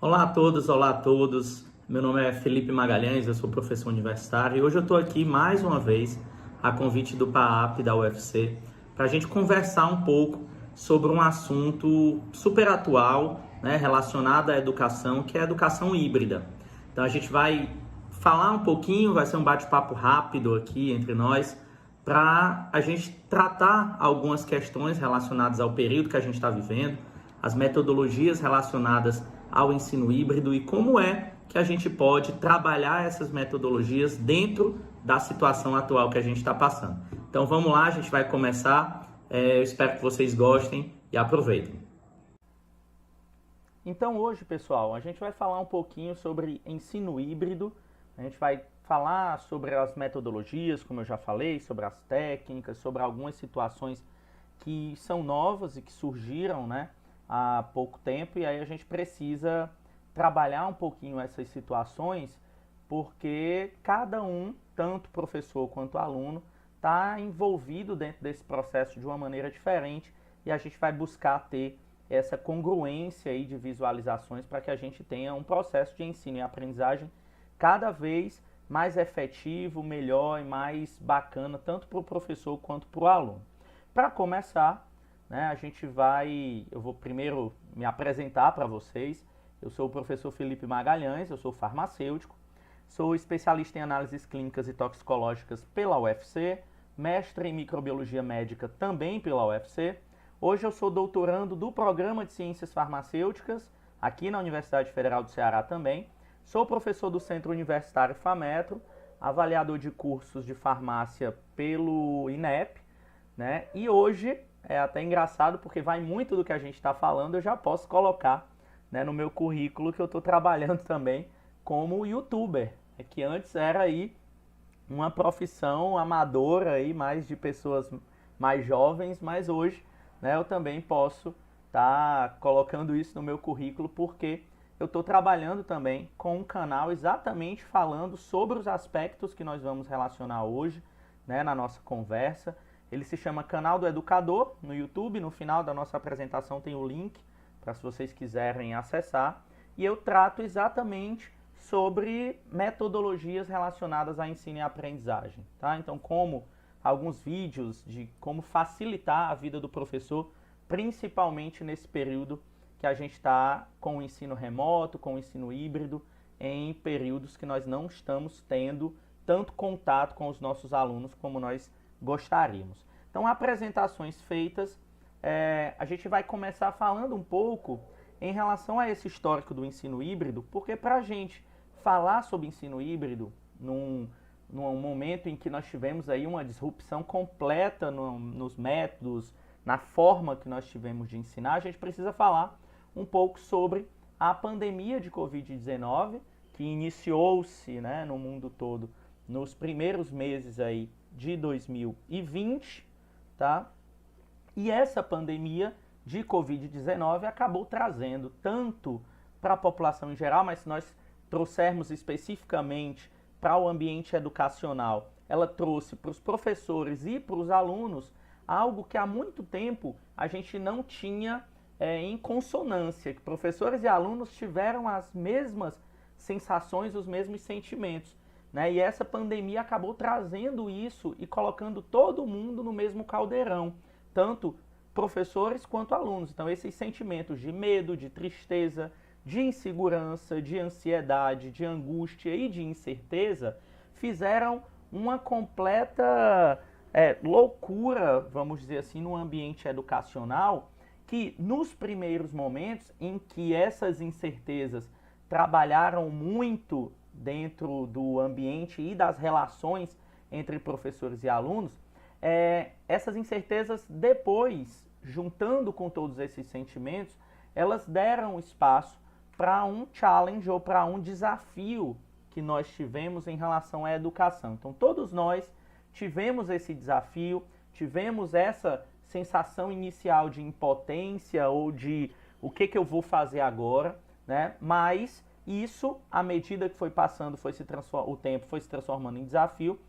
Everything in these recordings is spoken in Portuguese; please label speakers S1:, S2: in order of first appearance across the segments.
S1: Olá a todos, olá a todos. Meu nome é Felipe Magalhães, eu sou professor universitário e hoje eu estou aqui mais uma vez a convite do PAAP da UFC para a gente conversar um pouco sobre um assunto super atual, né, relacionado à educação, que é a educação híbrida. Então a gente vai falar um pouquinho, vai ser um bate-papo rápido aqui entre nós para a gente tratar algumas questões relacionadas ao período que a gente está vivendo, as metodologias relacionadas ao ensino híbrido e como é que a gente pode trabalhar essas metodologias dentro da situação atual que a gente está passando. Então vamos lá, a gente vai começar. Eu espero que vocês gostem e aproveitem.
S2: Então hoje, pessoal, a gente vai falar um pouquinho sobre ensino híbrido. A gente vai falar sobre as metodologias, como eu já falei, sobre as técnicas, sobre algumas situações que são novas e que surgiram, né, há pouco tempo, e aí a gente precisa trabalhar um pouquinho essas situações, porque cada um, tanto professor quanto aluno, está envolvido dentro desse processo de uma maneira diferente, e a gente vai buscar ter essa congruência aí de visualizações para que a gente tenha um processo de ensino e aprendizagem cada vez mais efetivo, melhor e mais bacana, tanto para o professor quanto para o aluno. Para começar, né, eu vou primeiro me apresentar para vocês. Eu sou o professor Felipe Magalhães, eu sou farmacêutico, sou especialista em análises clínicas e toxicológicas pela UFC, mestre em microbiologia médica também pela UFC. Hoje eu sou doutorando do Programa de Ciências Farmacêuticas, aqui na Universidade Federal do Ceará também. Sou professor do Centro Universitário FAMetro, avaliador de cursos de farmácia pelo INEP, né? E hoje é até engraçado porque vai muito do que a gente está falando, eu já posso colocar, né, no meu currículo que eu estou trabalhando também como youtuber, que antes era aí uma profissão amadora aí, mais de pessoas mais jovens, mas hoje, né, eu também posso estar colocando isso no meu currículo porque eu estou trabalhando também com um canal exatamente falando sobre os aspectos que nós vamos relacionar hoje, né, na nossa conversa. Ele se chama Canal do Educador no YouTube. No final da nossa apresentação tem o link para se vocês quiserem acessar. E eu trato exatamente sobre metodologias relacionadas a ensino e aprendizagem, tá? Então, como alguns vídeos de como facilitar a vida do professor, principalmente nesse período que a gente está com o ensino remoto, com o ensino híbrido, em períodos que nós não estamos tendo tanto contato com os nossos alunos como nós gostaríamos. Então, apresentações feitas, a gente vai começar falando um pouco em relação a esse histórico do ensino híbrido, porque para a gente falar sobre ensino híbrido num momento em que nós tivemos aí uma disrupção completa nos métodos, na forma que nós tivemos de ensinar, a gente precisa falar um pouco sobre a pandemia de Covid-19, que iniciou-se, né, no mundo todo nos primeiros meses aí de 2020, tá? E essa pandemia de Covid-19 acabou trazendo tanto para a população em geral, mas se nós trouxermos especificamente para o ambiente educacional, ela trouxe para os professores e para os alunos algo que há muito tempo a gente não tinha em consonância, que professores e alunos tiveram as mesmas sensações, os mesmos sentimentos, né? E essa pandemia acabou trazendo isso e colocando todo mundo no mesmo caldeirão, tanto professores quanto alunos. Então esses sentimentos de medo, de tristeza, de insegurança, de ansiedade, de angústia e de incerteza fizeram uma completa loucura, vamos dizer assim, no ambiente educacional, que nos primeiros momentos em que essas incertezas trabalharam muito dentro do ambiente e das relações entre professores e alunos, essas incertezas depois, juntando com todos esses sentimentos, elas deram espaço para um challenge ou para um desafio que nós tivemos em relação à educação. Então todos nós tivemos esse desafio, tivemos essa sensação inicial de impotência ou de o que eu vou fazer agora, né? Mas isso, à medida que foi passando, o tempo foi se transformando em desafio.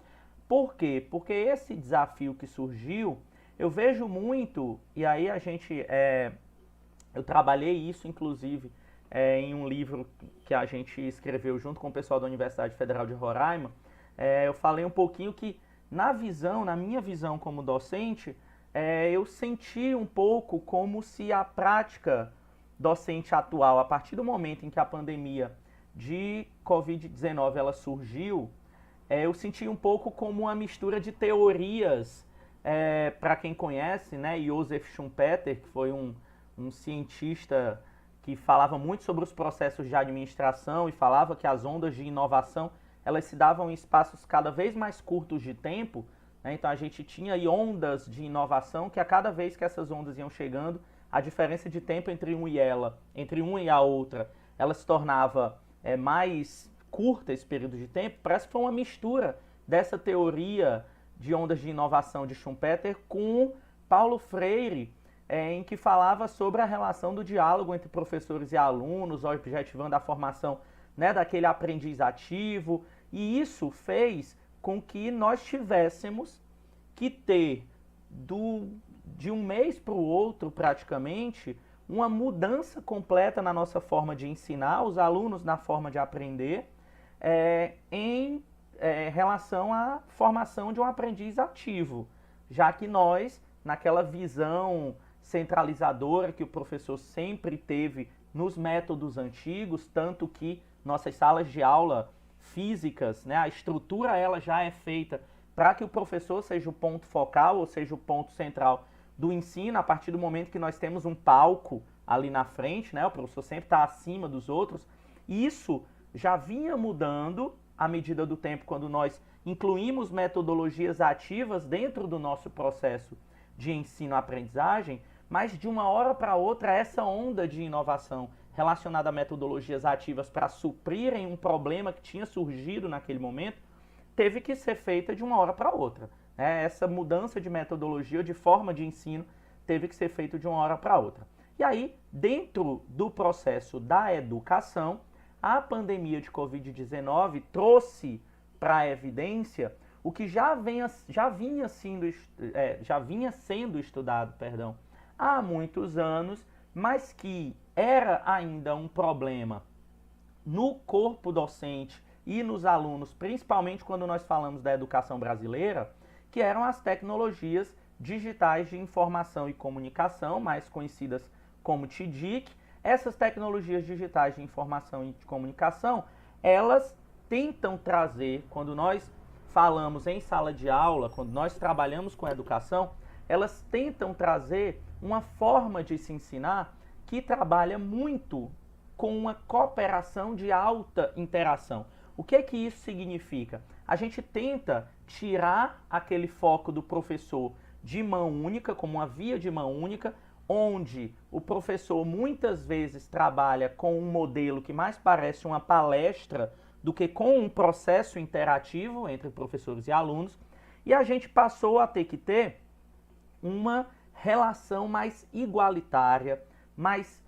S2: Por quê? Porque esse desafio que surgiu, eu vejo muito, e aí eu trabalhei isso inclusive em um livro que a gente escreveu junto com o pessoal da Universidade Federal de Roraima, eu falei um pouquinho que na minha visão como docente, eu senti um pouco como se a prática docente atual, a partir do momento em que a pandemia de Covid-19 ela surgiu, eu senti um pouco como uma mistura de teorias, para quem conhece, né, Joseph Schumpeter, que foi um cientista que falava muito sobre os processos de administração e falava que as ondas de inovação elas se davam em espaços cada vez mais curtos de tempo, né? Então a gente tinha aí ondas de inovação que a cada vez que essas ondas iam chegando, a diferença de tempo entre uma e a outra, ela se tornava mais curta esse período de tempo. Parece que foi uma mistura dessa teoria de ondas de inovação de Schumpeter com Paulo Freire, em que falava sobre a relação do diálogo entre professores e alunos, objetivando a formação, né, daquele aprendiz ativo, e isso fez com que nós tivéssemos que ter de um mês para o outro, praticamente, uma mudança completa na nossa forma de ensinar, os alunos na forma de aprender, em relação à formação de um aprendiz ativo, já que nós, naquela visão centralizadora que o professor sempre teve nos métodos antigos, tanto que nossas salas de aula físicas, né, a estrutura ela já é feita para que o professor seja o ponto focal, ou seja, o ponto central do ensino, a partir do momento que nós temos um palco ali na frente, né, o professor sempre está acima dos outros. Isso já vinha mudando à medida do tempo, quando nós incluímos metodologias ativas dentro do nosso processo de ensino-aprendizagem, mas de uma hora para outra essa onda de inovação relacionada a metodologias ativas para suprirem um problema que tinha surgido naquele momento, teve que ser feita de uma hora para outra. Essa mudança de metodologia, de forma de ensino, teve que ser feita de uma hora para outra. E aí, dentro do processo da educação, a pandemia de Covid-19 trouxe para a evidência o que já vinha sendo estudado, há muitos anos, mas que era ainda um problema no corpo docente e nos alunos, principalmente quando nós falamos da educação brasileira, que eram as tecnologias digitais de informação e comunicação, mais conhecidas como TDIC. Essas tecnologias digitais de informação e de comunicação, elas tentam trazer, quando nós falamos em sala de aula, quando nós trabalhamos com educação, elas tentam trazer uma forma de se ensinar que trabalha muito com uma cooperação de alta interação. O que isso significa? A gente tenta tirar aquele foco do professor de mão única, como uma via de mão única, onde o professor muitas vezes trabalha com um modelo que mais parece uma palestra do que com um processo interativo entre professores e alunos, e a gente passou a ter que ter uma relação mais igualitária, mais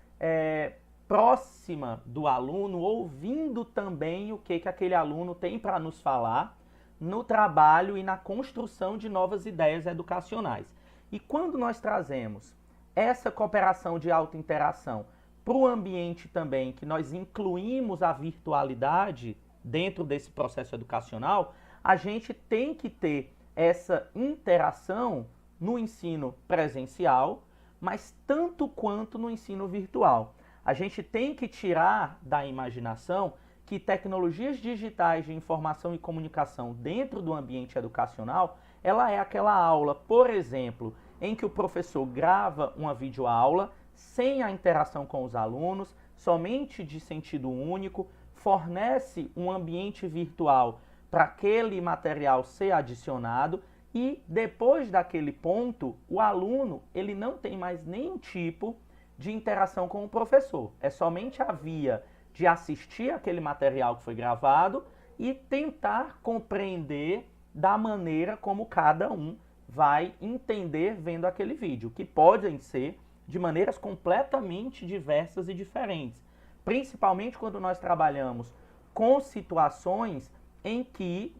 S2: próxima do aluno, ouvindo também o que aquele aluno tem para nos falar no trabalho e na construção de novas ideias educacionais. E quando nós trazemos essa cooperação de alta interação para o ambiente também, que nós incluímos a virtualidade dentro desse processo educacional, a gente tem que ter essa interação no ensino presencial, mas tanto quanto no ensino virtual. A gente tem que tirar da imaginação que tecnologias digitais de informação e comunicação dentro do ambiente educacional, ela é aquela aula, por exemplo, em que o professor grava uma videoaula sem a interação com os alunos, somente de sentido único, fornece um ambiente virtual para aquele material ser adicionado e depois daquele ponto, o aluno ele não tem mais nenhum tipo de interação com o professor. É somente a via de assistir aquele material que foi gravado e tentar compreender da maneira como cada um vai entender vendo aquele vídeo, que podem ser de maneiras completamente diversas e diferentes. Principalmente quando nós trabalhamos com situações em que,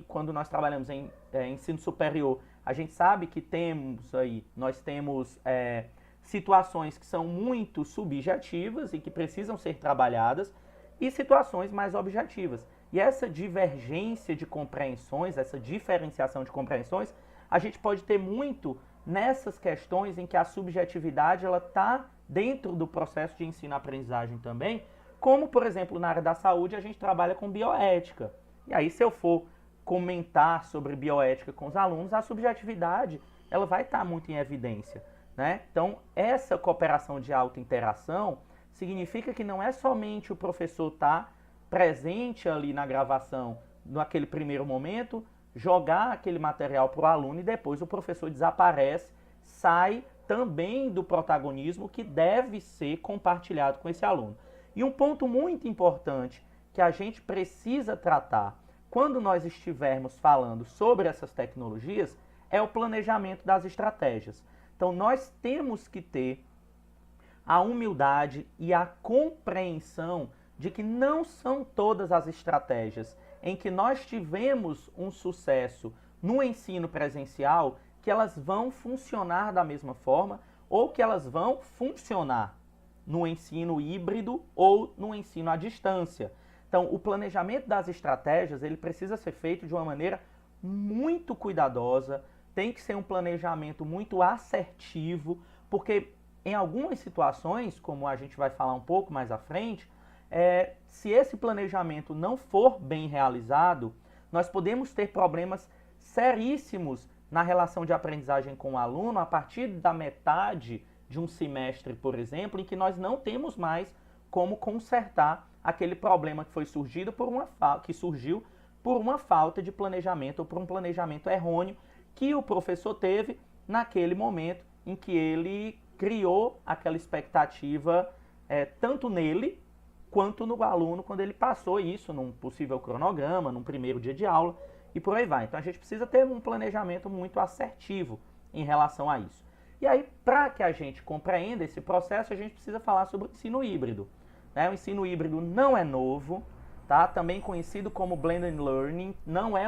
S2: quando nós trabalhamos em ensino superior, a gente sabe que nós temos situações que são muito subjetivas e que precisam ser trabalhadas, e situações mais objetivas. E essa divergência de compreensões, essa diferenciação de compreensões, a gente pode ter muito nessas questões em que a subjetividade ela está dentro do processo de ensino-aprendizagem também, como, por exemplo, na área da saúde, a gente trabalha com bioética. E aí, se eu for comentar sobre bioética com os alunos, a subjetividade ela vai estar muito em evidência, né? Então, essa cooperação de alta interação significa que não é somente o professor estar presente ali na gravação, naquele primeiro momento, jogar aquele material para o aluno e depois o professor desaparece, sai também do protagonismo que deve ser compartilhado com esse aluno. E um ponto muito importante que a gente precisa tratar quando nós estivermos falando sobre essas tecnologias é o planejamento das estratégias. Então, nós temos que ter a humildade e a compreensão de que não são todas as estratégias em que nós tivemos um sucesso no ensino presencial que elas vão funcionar da mesma forma ou que elas vão funcionar no ensino híbrido ou no ensino à distância. Então, o planejamento das estratégias, ele precisa ser feito de uma maneira muito cuidadosa, tem que ser um planejamento muito assertivo, porque em algumas situações, como a gente vai falar um pouco mais à frente, se esse planejamento não for bem realizado, nós podemos ter problemas seríssimos na relação de aprendizagem com o aluno a partir da metade de um semestre, por exemplo, em que nós não temos mais como consertar aquele problema que surgiu por uma falta de planejamento ou por um planejamento errôneo que o professor teve naquele momento em que ele criou aquela expectativa tanto nele quanto no aluno quando ele passou isso num possível cronograma, num primeiro dia de aula e por aí vai. Então a gente precisa ter um planejamento muito assertivo em relação a isso. E aí, para que a gente compreenda esse processo, a gente precisa falar sobre o ensino híbrido. O ensino híbrido não é novo, tá? Também conhecido como Blended Learning, não é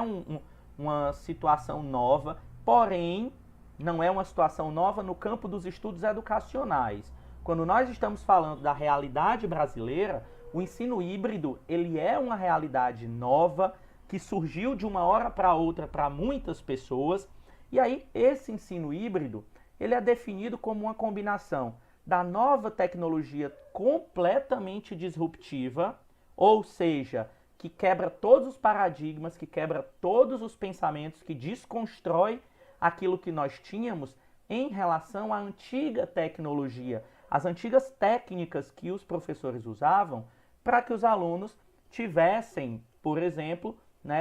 S2: uma situação nova, porém, não é uma situação nova no campo dos estudos educacionais. Quando nós estamos falando da realidade brasileira, o ensino híbrido ele é uma realidade nova que surgiu de uma hora para outra para muitas pessoas. E aí, esse ensino híbrido ele é definido como uma combinação da nova tecnologia completamente disruptiva, ou seja, que quebra todos os paradigmas, que quebra todos os pensamentos, que desconstrói aquilo que nós tínhamos em relação à antiga tecnologia, as antigas técnicas que os professores usavam para que os alunos tivessem, por exemplo,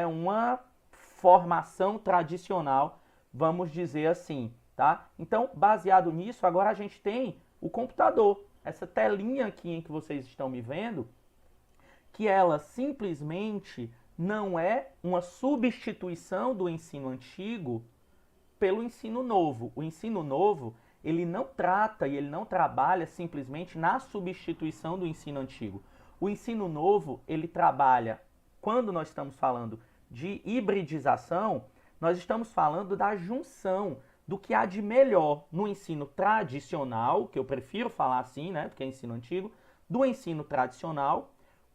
S2: uma formação tradicional, vamos dizer assim, tá? Então, baseado nisso, agora a gente tem o computador, essa telinha aqui em que vocês estão me vendo, que ela simplesmente não é uma substituição do ensino antigo pelo ensino novo. O ensino novo, ele não trata e ele não trabalha simplesmente na substituição do ensino antigo. O ensino novo, ele trabalha, quando nós estamos falando de hibridização, nós estamos falando da junção do que há de melhor no ensino tradicional, que eu prefiro falar assim, porque é ensino antigo, do ensino tradicional,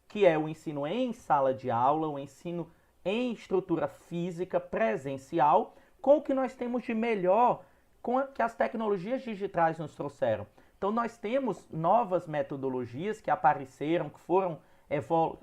S2: que é o ensino em sala de aula, o ensino em estrutura física, presencial, com o que nós temos de melhor, com o que as tecnologias digitais nos trouxeram. Então nós temos novas metodologias que apareceram, que foram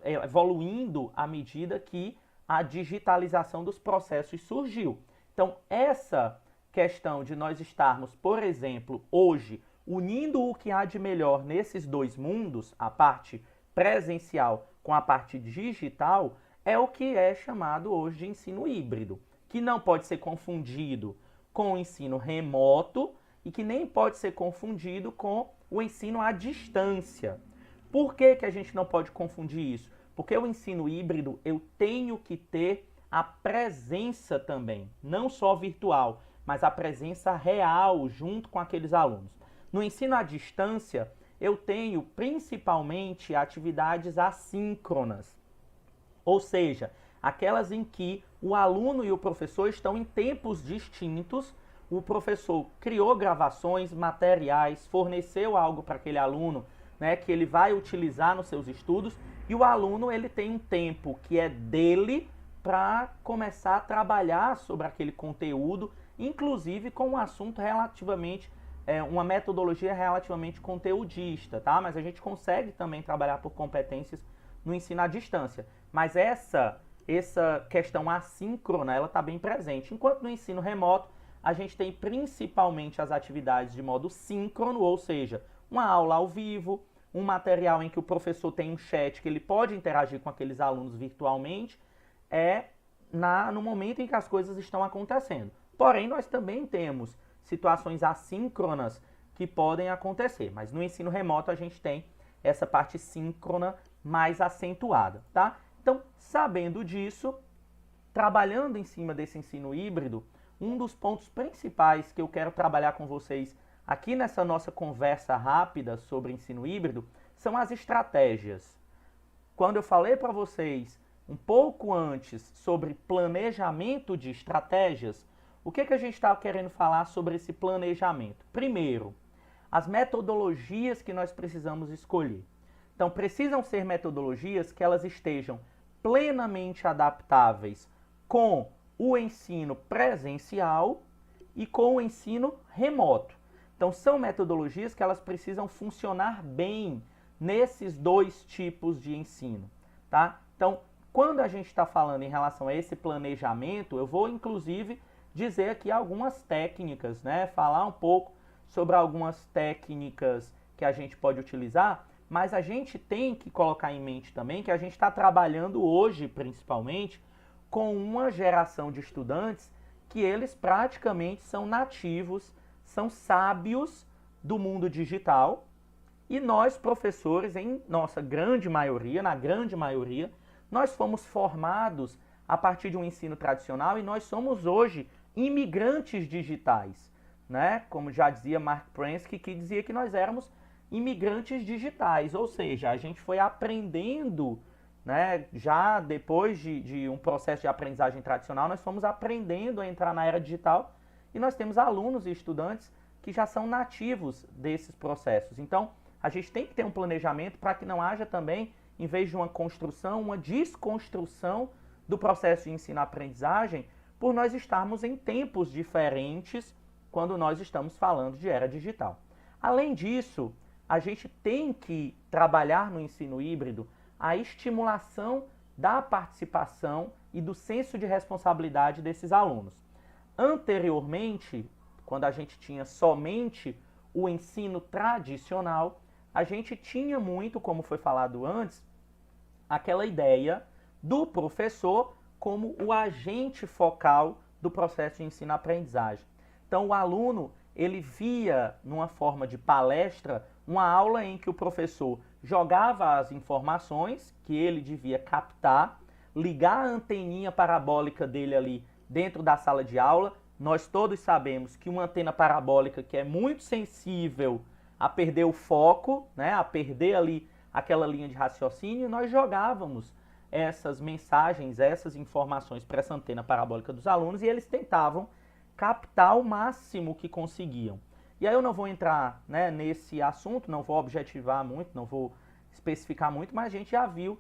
S2: evoluindo à medida que a digitalização dos processos surgiu. Então essa questão de nós estarmos, por exemplo, hoje, unindo o que há de melhor nesses dois mundos, a parte presencial com a parte digital, é o que é chamado hoje de ensino híbrido, que não pode ser confundido com o ensino remoto e que nem pode ser confundido com o ensino à distância. Por que a gente não pode confundir isso? Porque o ensino híbrido eu tenho que ter a presença também, não só virtual, mas a presença real junto com aqueles alunos. No ensino à distância, eu tenho principalmente atividades assíncronas, ou seja, aquelas em que o aluno e o professor estão em tempos distintos, o professor criou gravações, materiais, forneceu algo para aquele aluno, né, que ele vai utilizar nos seus estudos, e o aluno ele tem um tempo que é dele para começar a trabalhar sobre aquele conteúdo, inclusive com um assunto relativamente, uma metodologia relativamente conteudista, tá? Mas a gente consegue também trabalhar por competências no ensino à distância. Mas essa questão assíncrona, ela está bem presente. Enquanto no ensino remoto, a gente tem principalmente as atividades de modo síncrono, ou seja, uma aula ao vivo, um material em que o professor tem um chat que ele pode interagir com aqueles alunos virtualmente, no momento em que as coisas estão acontecendo. Porém, nós também temos situações assíncronas que podem acontecer, mas no ensino remoto a gente tem essa parte síncrona mais acentuada, tá? Então, sabendo disso, trabalhando em cima desse ensino híbrido, um dos pontos principais que eu quero trabalhar com vocês aqui nessa nossa conversa rápida sobre ensino híbrido são as estratégias. Quando eu falei para vocês um pouco antes sobre planejamento de estratégias, o que a gente está querendo falar sobre esse planejamento? Primeiro, as metodologias que nós precisamos escolher. Então, precisam ser metodologias que elas estejam plenamente adaptáveis com o ensino presencial e com o ensino remoto. Então, são metodologias que elas precisam funcionar bem nesses dois tipos de ensino, tá? Então, quando a gente está falando em relação a esse planejamento, eu vou, inclusive, dizer aqui algumas técnicas, né? Falar um pouco sobre algumas técnicas que a gente pode utilizar, mas a gente tem que colocar em mente também que a gente está trabalhando hoje, principalmente, com uma geração de estudantes que eles praticamente são nativos, são sábios do mundo digital, e nós, professores, em nossa grande maioria, na grande maioria, nós fomos formados a partir de um ensino tradicional e nós somos hoje imigrantes digitais, né? Como já dizia Mark Prensky, que dizia que nós éramos imigrantes digitais, ou seja, a gente foi aprendendo, né? Já depois de um processo de aprendizagem tradicional, nós fomos aprendendo a entrar na era digital e nós temos alunos e estudantes que já são nativos desses processos. Então, a gente tem que ter um planejamento para que não haja também, em vez de uma construção, uma desconstrução do processo de ensino-aprendizagem, por nós estarmos em tempos diferentes quando nós estamos falando de era digital. Além disso, a gente tem que trabalhar no ensino híbrido a estimulação da participação e do senso de responsabilidade desses alunos. Anteriormente, quando a gente tinha somente o ensino tradicional, a gente tinha muito, como foi falado antes, aquela ideia do professor como o agente focal do processo de ensino-aprendizagem. Então, o aluno, ele via, numa forma de palestra, uma aula em que o professor jogava as informações que ele devia captar, ligar a anteninha parabólica dele ali dentro da sala de aula. Nós todos sabemos que uma antena parabólica que é muito sensível a perder o foco, né, a perder ali aquela linha de raciocínio, nós jogávamos essas mensagens, essas informações para essa antena parabólica dos alunos e eles tentavam captar o máximo que conseguiam. E aí eu não vou entrar, né, nesse assunto, não vou objetivar muito, não vou especificar muito, mas a gente já viu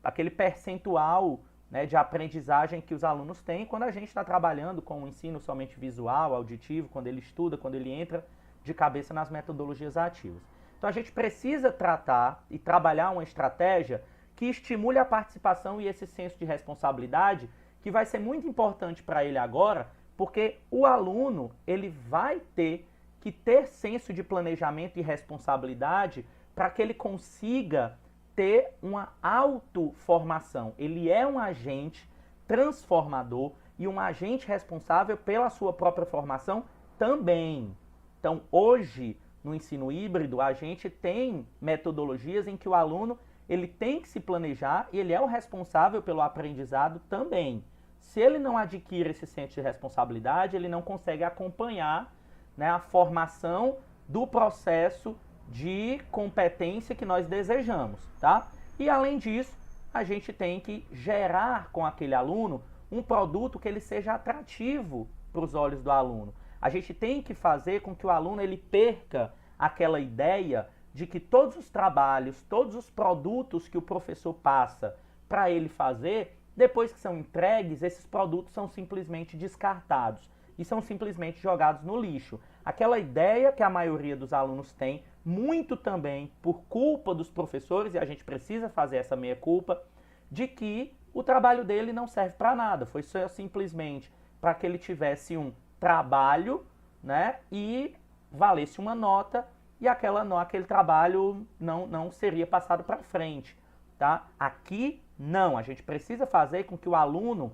S2: aquele percentual, né, de aprendizagem que os alunos têm quando a gente está trabalhando com o ensino somente visual, auditivo, quando ele estuda, quando ele entra de cabeça nas metodologias ativas. Então a gente precisa tratar e trabalhar uma estratégia que estimule a participação e esse senso de responsabilidade, que vai ser muito importante para ele agora, porque o aluno ele vai ter que ter senso de planejamento e responsabilidade para que ele consiga ter uma autoformação. Ele é um agente transformador e um agente responsável pela sua própria formação também. Então, hoje, no ensino híbrido, a gente tem metodologias em que o aluno ele tem que se planejar e ele é o responsável pelo aprendizado também. Se ele não adquire esse senso de responsabilidade, ele não consegue acompanhar, né, a formação do processo de competência que nós desejamos, tá? E além disso, a gente tem que gerar com aquele aluno um produto que ele seja atrativo para os olhos do aluno. A gente tem que fazer com que o aluno ele perca aquela ideia de que todos os trabalhos, todos os produtos que o professor passa para ele fazer, depois que são entregues, esses produtos são simplesmente descartados e são simplesmente jogados no lixo. Aquela ideia que a maioria dos alunos tem, muito também por culpa dos professores, e a gente precisa fazer essa meia-culpa, de que o trabalho dele não serve para nada, foi só simplesmente para que ele tivesse um trabalho, né, e valesse uma nota, e aquele trabalho não seria passado para frente, tá? Aqui, não, a gente precisa fazer com que o aluno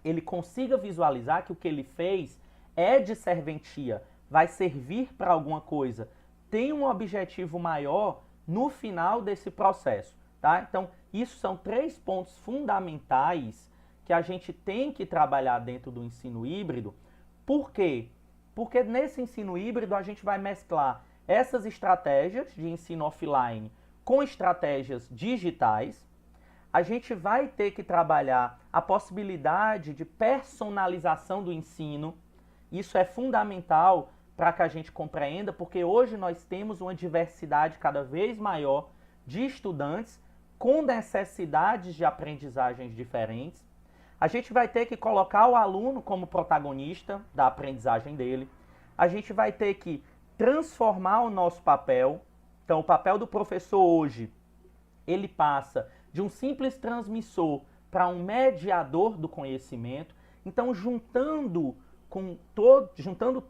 S2: ele consiga visualizar que o que ele fez é de serventia, vai servir para alguma coisa, tem um objetivo maior no final desse processo, tá? Então, isso são 3 pontos fundamentais que a gente tem que trabalhar dentro do ensino híbrido. Por quê? Porque nesse ensino híbrido a gente vai mesclar essas estratégias de ensino offline com estratégias digitais. A gente vai ter que trabalhar a possibilidade de personalização do ensino. Isso é fundamental para que a gente compreenda, porque hoje nós temos uma diversidade cada vez maior de estudantes com necessidades de aprendizagens diferentes. A gente vai ter que colocar o aluno como protagonista da aprendizagem dele. A gente vai ter que transformar o nosso papel. Então, o papel do professor hoje, ele passa de um simples transmissor para um mediador do conhecimento. Então, juntando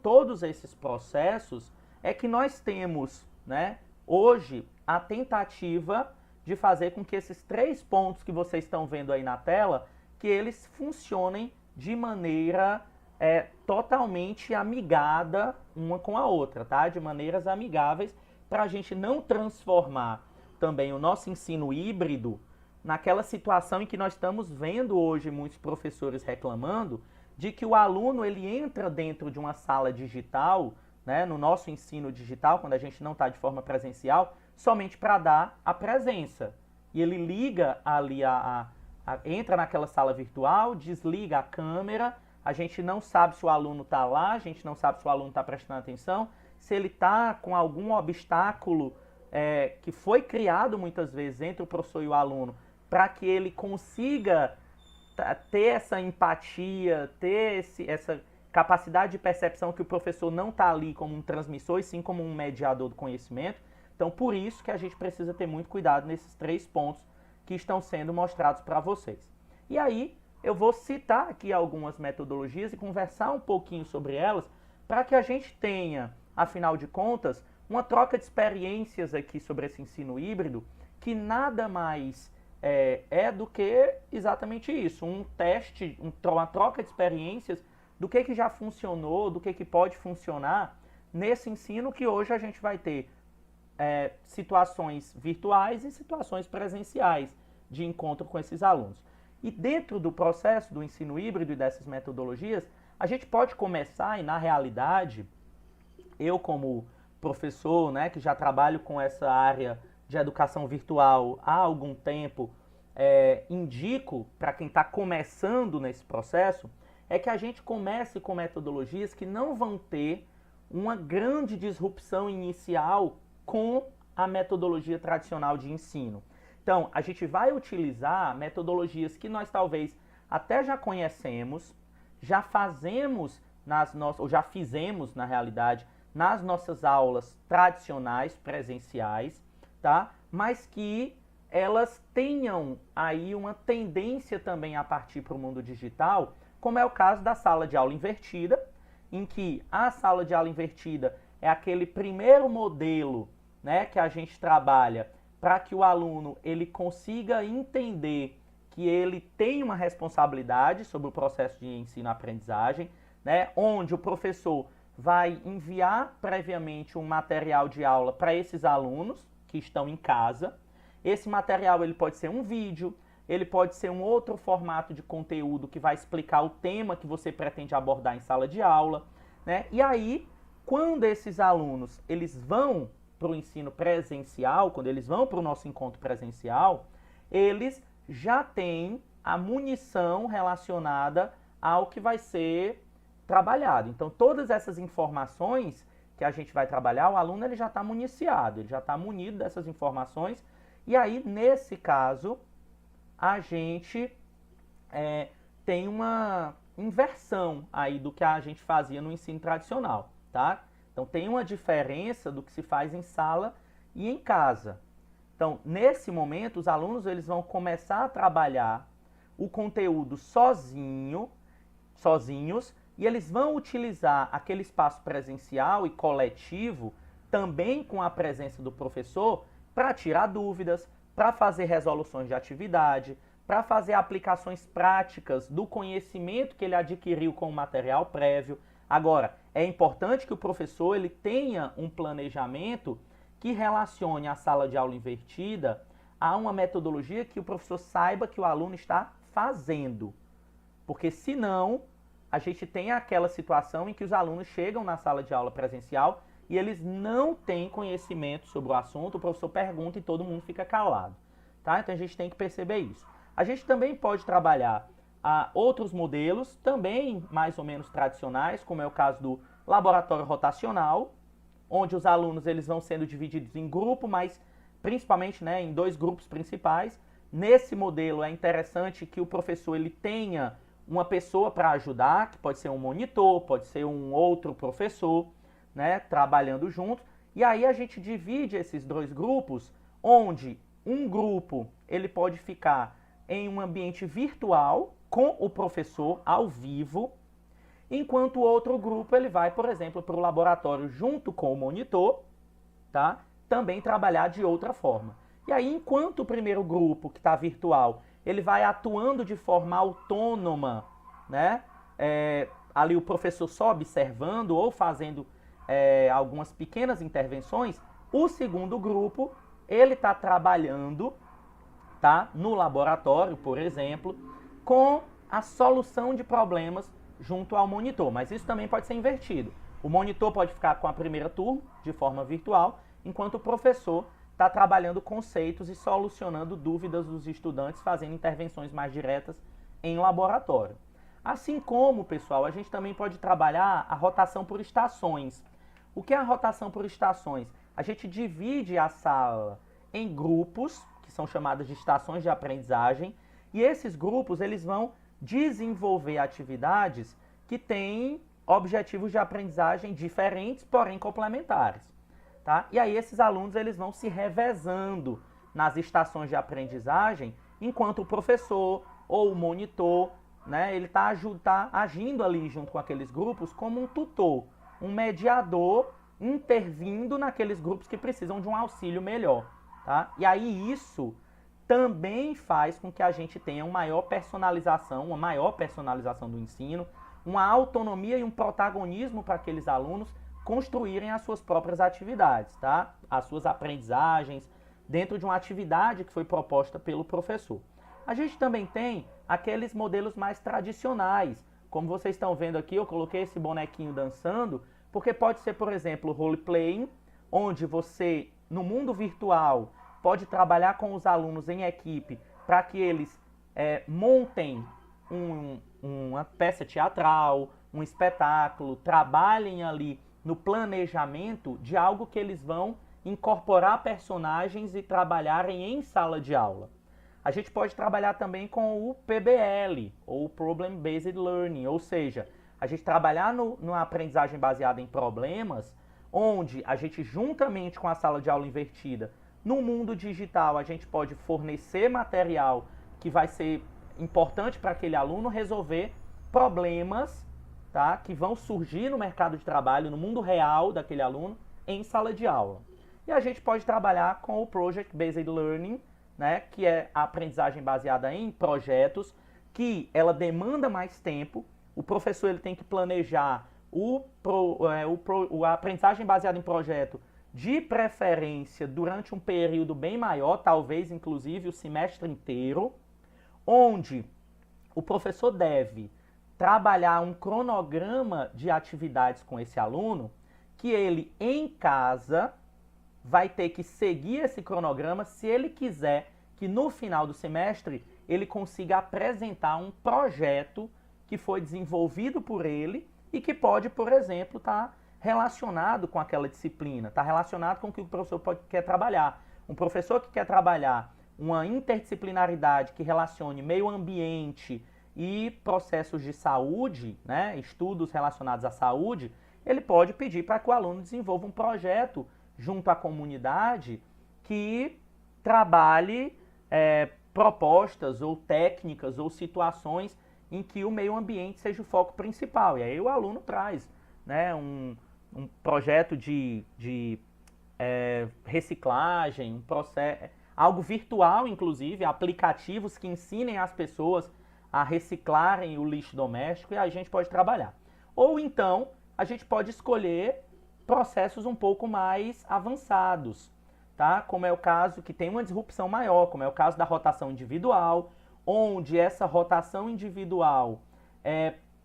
S2: todos esses processos, é que nós temos, né, hoje a tentativa de fazer com que esses 3 pontos que vocês estão vendo aí na tela, que eles funcionem de maneira totalmente amigada uma com a outra, tá? De maneiras amigáveis, para a gente não transformar também o nosso ensino híbrido naquela situação em que nós estamos vendo hoje muitos professores reclamando de que o aluno ele entra dentro de uma sala digital, né, no nosso ensino digital, quando a gente não está de forma presencial, somente para dar a presença. E ele liga ali, entra naquela sala virtual, desliga a câmera, a gente não sabe se o aluno está lá, a gente não sabe se o aluno está prestando atenção, se ele está com algum obstáculo que foi criado muitas vezes entre o professor e o aluno, para que ele consiga ter essa empatia, ter essa capacidade de percepção que o professor não está ali como um transmissor, e sim como um mediador do conhecimento. Então, por isso que a gente precisa ter muito cuidado nesses 3 pontos que estão sendo mostrados para vocês. E aí, eu vou citar aqui algumas metodologias e conversar um pouquinho sobre elas, para que a gente tenha, afinal de contas, uma troca de experiências aqui sobre esse ensino híbrido, que nada mais é do que exatamente isso, um teste, uma troca de experiências do que já funcionou, do que pode funcionar nesse ensino, que hoje a gente vai ter situações virtuais e situações presenciais de encontro com esses alunos. E dentro do processo do ensino híbrido e dessas metodologias, a gente pode começar, e na realidade, eu como professor, né, que já trabalho com essa área de educação virtual há algum tempo, indico para quem está começando nesse processo, é que a gente comece com metodologias que não vão ter uma grande disrupção inicial com a metodologia tradicional de ensino. Então, a gente vai utilizar metodologias que nós talvez até já conhecemos, já fazemos ou já fizemos, na realidade, nas nossas aulas tradicionais, presenciais, tá? Mas que elas tenham aí uma tendência também a partir para o mundo digital, como é o caso da sala de aula invertida, em que a sala de aula invertida é aquele primeiro modelo, né, que a gente trabalha para que o aluno ele consiga entender que ele tem uma responsabilidade sobre o processo de ensino-aprendizagem, né, onde o professor vai enviar previamente um material de aula para esses alunos que estão em casa. Esse material ele pode ser um vídeo, ele pode ser um outro formato de conteúdo que vai explicar o tema que você pretende abordar em sala de aula, né? E aí, quando esses alunos eles vão para o ensino presencial, quando eles vão para o nosso encontro presencial, eles já têm a munição relacionada ao que vai ser trabalhado. Então, todas essas informações que a gente vai trabalhar, o aluno ele já está municiado, ele já está munido dessas informações. E aí, nesse caso, a gente tem uma inversão aí do que a gente fazia no ensino tradicional, tá? Então, tem uma diferença do que se faz em sala e em casa. Então, nesse momento, os alunos eles vão começar a trabalhar o conteúdo sozinhos, e eles vão utilizar aquele espaço presencial e coletivo, também com a presença do professor, para tirar dúvidas, para fazer resoluções de atividade, para fazer aplicações práticas do conhecimento que ele adquiriu com o material prévio. Agora, é importante que o professor ele tenha um planejamento que relacione a sala de aula invertida a uma metodologia que o professor saiba que o aluno está fazendo. Porque senão, a gente tem aquela situação em que os alunos chegam na sala de aula presencial e eles não têm conhecimento sobre o assunto, o professor pergunta e todo mundo fica calado. Tá? Então a gente tem que perceber isso. A gente também pode trabalhar outros modelos, também mais ou menos tradicionais, como é o caso do laboratório rotacional, onde os alunos eles vão sendo divididos em grupo, mas principalmente em 2 grupos principais. Nesse modelo é interessante que o professor ele tenha uma pessoa para ajudar, que pode ser um monitor, pode ser um outro professor, trabalhando juntos. E aí a gente divide esses 2 grupos, onde um grupo ele pode ficar em um ambiente virtual com o professor ao vivo, enquanto o outro grupo ele vai, por exemplo, para o laboratório junto com o monitor, tá? Também trabalhar de outra forma. E aí, enquanto o primeiro grupo, que está virtual, ele vai atuando de forma autônoma, ali o professor só observando ou fazendo algumas pequenas intervenções, o segundo grupo, ele está trabalhando, tá? No laboratório, por exemplo, com a solução de problemas junto ao monitor. Mas isso também pode ser invertido. O monitor pode ficar com a primeira turma, de forma virtual, enquanto o professor está trabalhando conceitos e solucionando dúvidas dos estudantes, fazendo intervenções mais diretas em laboratório. Assim como, pessoal, a gente também pode trabalhar a rotação por estações. O que é a rotação por estações? A gente divide a sala em grupos, que são chamadas de estações de aprendizagem, e esses grupos eles vão desenvolver atividades que têm objetivos de aprendizagem diferentes, porém complementares. Tá? E aí esses alunos eles vão se revezando nas estações de aprendizagem, enquanto o professor ou o monitor, ele está agindo ali junto com aqueles grupos como um tutor, um mediador, intervindo naqueles grupos que precisam de um auxílio melhor. Tá? E aí isso também faz com que a gente tenha uma maior personalização do ensino, uma autonomia e um protagonismo para aqueles alunos construírem as suas próprias atividades, tá? As suas aprendizagens dentro de uma atividade que foi proposta pelo professor. A gente também tem aqueles modelos mais tradicionais, como vocês estão vendo aqui, eu coloquei esse bonequinho dançando, porque pode ser, por exemplo, role-playing, onde você, no mundo virtual, pode trabalhar com os alunos em equipe para que eles montem uma peça teatral, um espetáculo, trabalhem ali no planejamento de algo que eles vão incorporar personagens e trabalharem em sala de aula. A gente pode trabalhar também com o PBL, ou Problem Based Learning, ou seja, a gente trabalhar numa aprendizagem baseada em problemas, onde a gente, juntamente com a sala de aula invertida, no mundo digital, a gente pode fornecer material que vai ser importante para aquele aluno resolver problemas, tá, que vão surgir no mercado de trabalho, no mundo real daquele aluno, em sala de aula. E a gente pode trabalhar com o Project Based Learning, que é a aprendizagem baseada em projetos, que ela demanda mais tempo. O professor ele tem que planejar a aprendizagem baseada em projeto, de preferência durante um período bem maior, talvez inclusive o semestre inteiro, onde o professor deve trabalhar um cronograma de atividades com esse aluno, que ele em casa vai ter que seguir esse cronograma se ele quiser que no final do semestre ele consiga apresentar um projeto que foi desenvolvido por ele e que pode, por exemplo, estar relacionado com aquela disciplina, está relacionado com o que o professor quer trabalhar. Um professor que quer trabalhar uma interdisciplinaridade que relacione meio ambiente e processos de saúde, né, estudos relacionados à saúde, ele pode pedir para que o aluno desenvolva um projeto junto à comunidade que trabalhe propostas ou técnicas ou situações em que o meio ambiente seja o foco principal. E aí o aluno traz, né, um projeto de reciclagem, um processo, algo virtual, inclusive, aplicativos que ensinem as pessoas a reciclarem o lixo doméstico e a gente pode trabalhar. Ou então, a gente pode escolher processos um pouco mais avançados, tá? Como é o caso que tem uma disrupção maior, como é o caso da rotação individual, onde essa rotação individual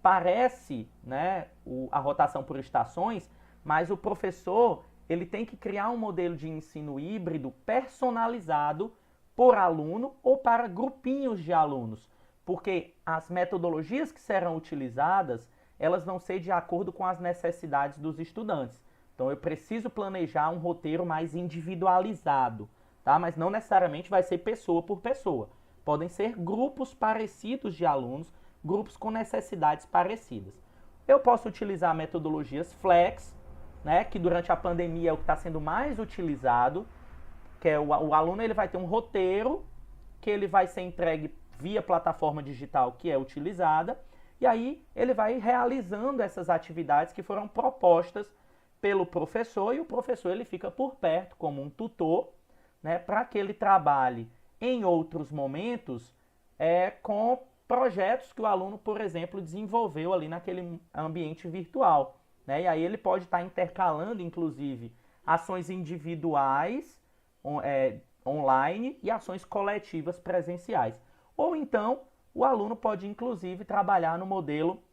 S2: parece, né, a rotação por estações, mas o professor ele tem que criar um modelo de ensino híbrido personalizado por aluno ou para grupinhos de alunos, porque as metodologias que serão utilizadas, elas vão ser de acordo com as necessidades dos estudantes. Então eu preciso planejar um roteiro mais individualizado, tá? Mas não necessariamente vai ser pessoa por pessoa. Podem ser grupos parecidos de alunos, grupos com necessidades parecidas. Eu posso utilizar metodologias flex, né, que durante a pandemia é o que está sendo mais utilizado, que é o aluno ele vai ter um roteiro que ele vai ser entregue via plataforma digital que é utilizada, e aí ele vai realizando essas atividades que foram propostas pelo professor, e o professor ele fica por perto como um tutor, né, para que ele trabalhe em outros momentos com projetos que o aluno, por exemplo, desenvolveu ali naquele ambiente virtual. Né? E aí ele pode estar intercalando, inclusive, ações individuais online e ações coletivas presenciais. Ou então, o aluno pode, inclusive, trabalhar no modelo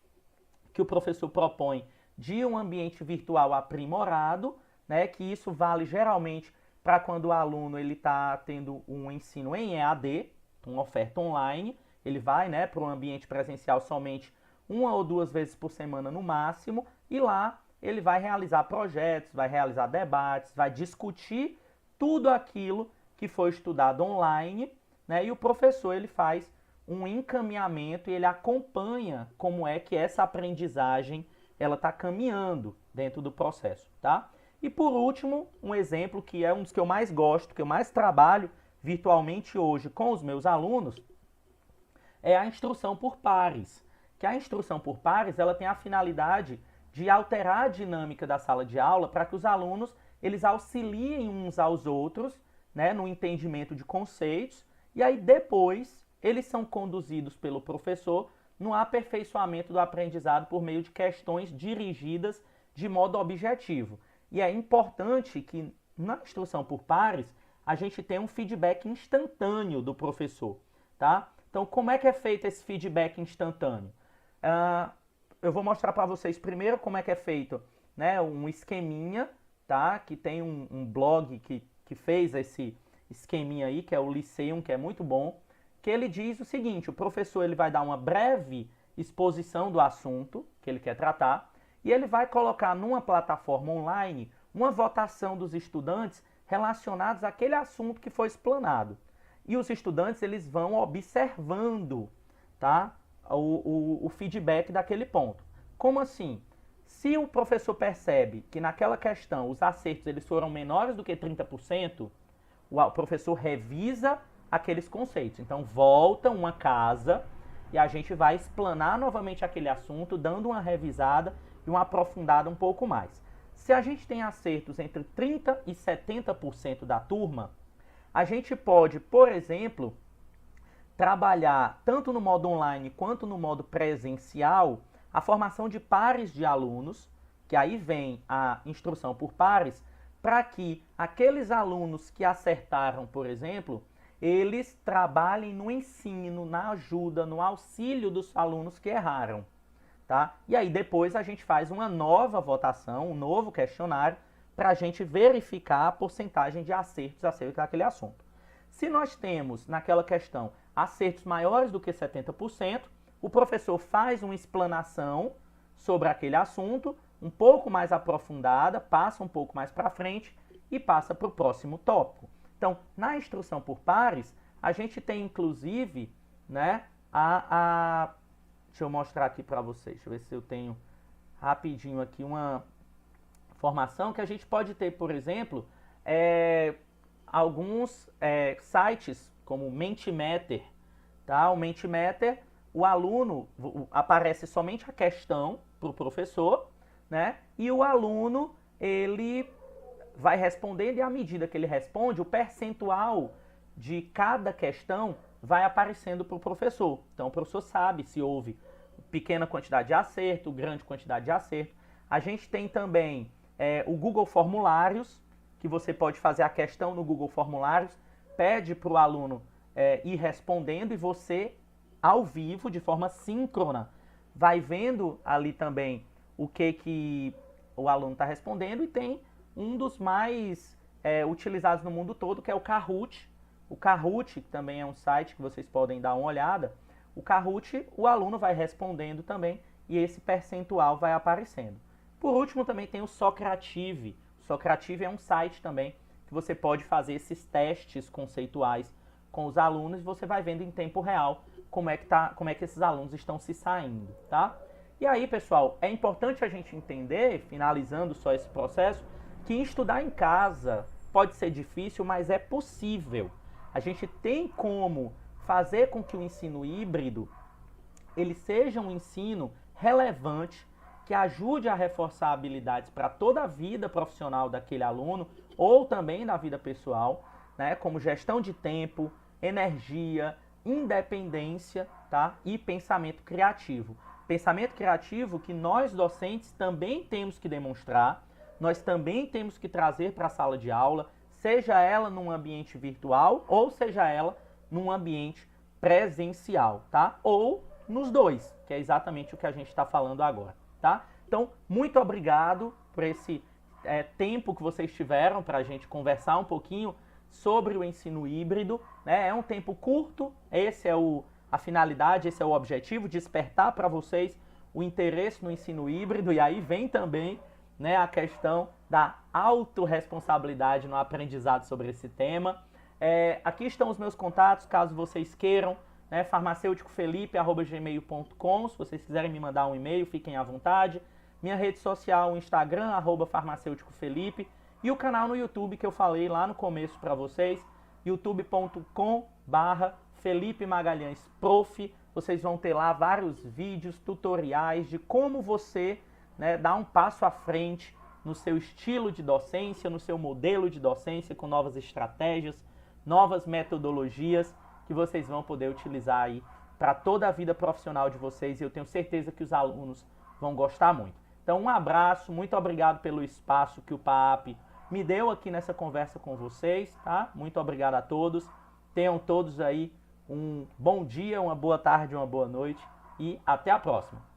S2: que o professor propõe de um ambiente virtual aprimorado, né? Que isso vale geralmente para quando o aluno está tendo um ensino em EAD, uma oferta online, ele vai, né, para um ambiente presencial somente 1 ou 2 vezes por semana no máximo, e lá ele vai realizar projetos, vai realizar debates, vai discutir tudo aquilo que foi estudado online, né, e o professor ele faz um encaminhamento e ele acompanha como é que essa aprendizagem ela está caminhando dentro do processo, tá? E por último, um exemplo que é um dos que eu mais gosto, que eu mais trabalho virtualmente hoje com os meus alunos, é a instrução por pares. Que a instrução por pares ela tem a finalidade de alterar a dinâmica da sala de aula para que os alunos eles auxiliem uns aos outros, né, no entendimento de conceitos, e aí depois eles são conduzidos pelo professor no aperfeiçoamento do aprendizado por meio de questões dirigidas de modo objetivo. E é importante que na instrução por pares a gente tenha um feedback instantâneo do professor, tá? Então, como é que é feito esse feedback instantâneo? Eu vou mostrar para vocês primeiro como é que é feito, né, um esqueminha, tá? Que tem um blog que fez esse esqueminha aí, que é o Lyceum, que é muito bom, que ele diz o seguinte: o professor ele vai dar uma breve exposição do assunto que ele quer tratar e ele vai colocar numa plataforma online uma votação dos estudantes relacionados àquele assunto que foi explanado. E os estudantes eles vão observando, tá, o feedback daquele ponto. Como assim? Se o professor percebe que naquela questão os acertos eles foram menores do que 30%, o professor revisa aqueles conceitos. Então volta uma casa e a gente vai explanar novamente aquele assunto, dando uma revisada e uma aprofundada um pouco mais. Se a gente tem acertos entre 30% e 70% da turma, a gente pode, por exemplo, trabalhar tanto no modo online quanto no modo presencial a formação de pares de alunos, que aí vem a instrução por pares, para que aqueles alunos que acertaram, por exemplo, eles trabalhem no ensino, na ajuda, no auxílio dos alunos que erraram, tá? E aí depois a gente faz uma nova votação, um novo questionário, para a gente verificar a porcentagem de acertos acerca daquele assunto. Se nós temos naquela questão acertos maiores do que 70%, o professor faz uma explanação sobre aquele assunto, um pouco mais aprofundada, passa um pouco mais para frente e passa para o próximo tópico. Então, na instrução por pares, a gente tem inclusive, né, deixa eu mostrar aqui para vocês, deixa eu ver se eu tenho rapidinho aqui uma informação que a gente pode ter, por exemplo, alguns sites como o Mentimeter, tá? O Mentimeter, o aluno, aparece somente a questão para o professor, né? E o aluno, ele vai respondendo e à medida que ele responde, o percentual de cada questão vai aparecendo para o professor. Então o professor sabe se houve pequena quantidade de acerto, grande quantidade de acerto. A gente tem também o Google Formulários, que você pode fazer a questão no Google Formulários, pede para o aluno ir respondendo e você, ao vivo, de forma síncrona, vai vendo ali também o que o aluno está respondendo. E tem um dos mais utilizados no mundo todo, que é o Kahoot. O Kahoot, que também é um site que vocês podem dar uma olhada. O Kahoot, o aluno vai respondendo também e esse percentual vai aparecendo. Por último, também tem o Socrative. O Socrative é um site também que você pode fazer esses testes conceituais com os alunos e você vai vendo em tempo real como é que esses alunos estão se saindo, tá? E aí, pessoal, é importante a gente entender, finalizando só esse processo, que estudar em casa pode ser difícil, mas é possível. A gente tem como fazer com que o ensino híbrido ele seja um ensino relevante, que ajude a reforçar habilidades para toda a vida profissional daquele aluno ou também na vida pessoal, né, como gestão de tempo, energia, independência, tá? E pensamento criativo. Pensamento criativo que nós docentes também temos que demonstrar, nós também temos que trazer para a sala de aula, seja ela num ambiente virtual ou seja ela num ambiente presencial, tá? Ou nos dois, que é exatamente o que a gente está falando agora, tá? Então, muito obrigado por esse tempo que vocês tiveram para a gente conversar um pouquinho sobre o ensino híbrido, né? É um tempo curto, esse é a finalidade, esse é o objetivo, despertar para vocês o interesse no ensino híbrido, e aí vem também, né, a questão da autorresponsabilidade no aprendizado sobre esse tema. Aqui estão os meus contatos, caso vocês queiram, né, farmaceuticofelipe@gmail.com, se vocês quiserem me mandar um e-mail, fiquem à vontade. Minha rede social, o Instagram, @farmaceuticofelipe, e o canal no YouTube que eu falei lá no começo para vocês, youtube.com/Felipe Magalhães Prof. Vocês vão ter lá vários vídeos, tutoriais de como você, né, dar um passo à frente no seu estilo de docência, no seu modelo de docência, com novas estratégias, novas metodologias que vocês vão poder utilizar aí para toda a vida profissional de vocês, e eu tenho certeza que os alunos vão gostar muito. Então, um abraço, muito obrigado pelo espaço que o PAAP me deu aqui nessa conversa com vocês, tá? Muito obrigado a todos. Tenham todos aí um bom dia, uma boa tarde, uma boa noite e até a próxima.